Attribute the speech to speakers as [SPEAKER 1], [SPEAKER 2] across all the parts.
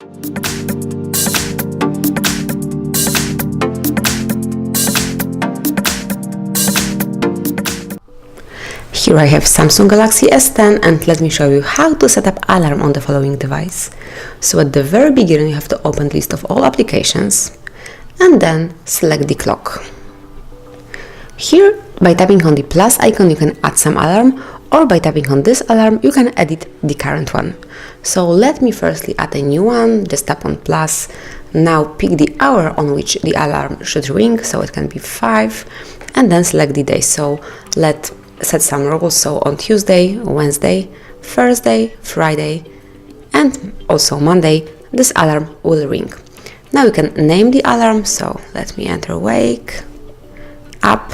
[SPEAKER 1] Here I have Samsung Galaxy S10 and let me show you how to set up alarm on the following device. So at the very beginning you have to open the list of all applications and then select the clock. Here by tapping on the plus icon you can add some alarm, or by tapping on this alarm you can edit the current one. So let me firstly add a new one, just tap on plus. Now pick the hour on which the alarm should ring, so it can be 5, and then select the day. So let's set some rules, so on Tuesday, Wednesday, Thursday, Friday and also Monday this alarm will ring. Now you can name the alarm, so let me enter wake up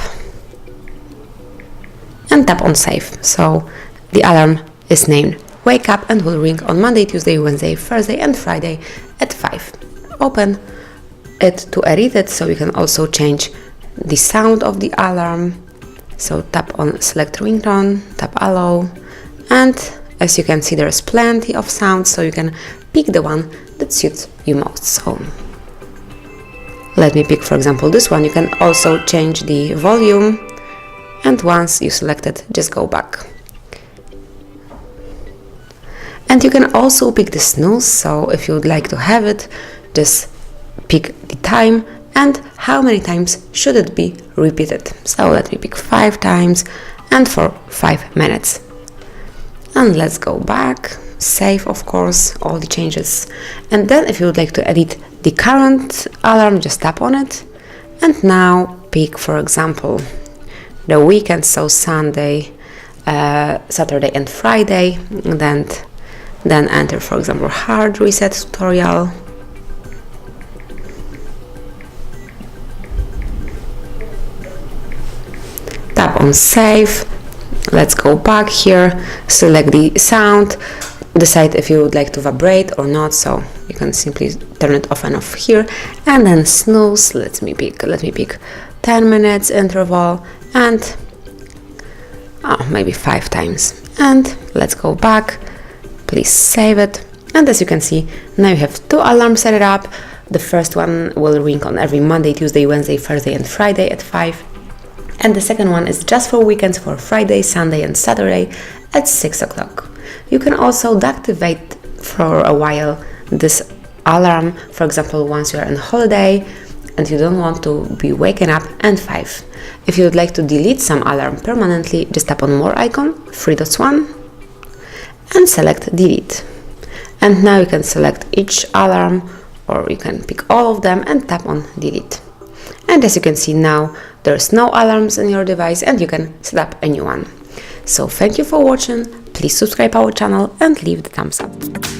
[SPEAKER 1] and tap on save. So the alarm is named wake up and will ring on Monday, Tuesday, Wednesday, Thursday and Friday at 5. Open it to edit it, so you can also change the sound of the alarm. So tap on select ringtone, tap allow, and as you can see there's plenty of sounds, so you can pick the one that suits you most. So let me pick for example this one. You can also change the volume, and once you select it just go back. And you can also pick the snooze, so if you would like to have it just pick the time and how many times should it be repeated. So let me pick 5 times and for 5 minutes. And let's go back, save of course all the changes. And then if you would like to edit the current alarm, just tap on it. And now pick for example the weekend, so Sunday, Saturday and Friday. And then enter for example hard reset tutorial. Tap on save, let's go back here, select the sound, decide if you would like to vibrate or not, so you can simply turn it off and off here, and then snooze. Let me pick 10 minutes interval and maybe 5 times, and let's go back, please save it. And as you can see now you have 2 alarms set up. The first one will ring on every Monday, Tuesday, Wednesday, Thursday and Friday at 5. And the second one is just for weekends, for Friday, Sunday and Saturday at 6 o'clock. You can also deactivate for a while this alarm, for example once you are on holiday and you don't want to be waking up at 5. If you would like to delete some alarm permanently, just tap on more icon, 3 dots 1 and select delete. And now you can select each alarm, or you can pick all of them and tap on delete. And as you can see now there's no alarms in your device and you can set up a new one. So thank you for watching, please subscribe our channel and leave the thumbs up.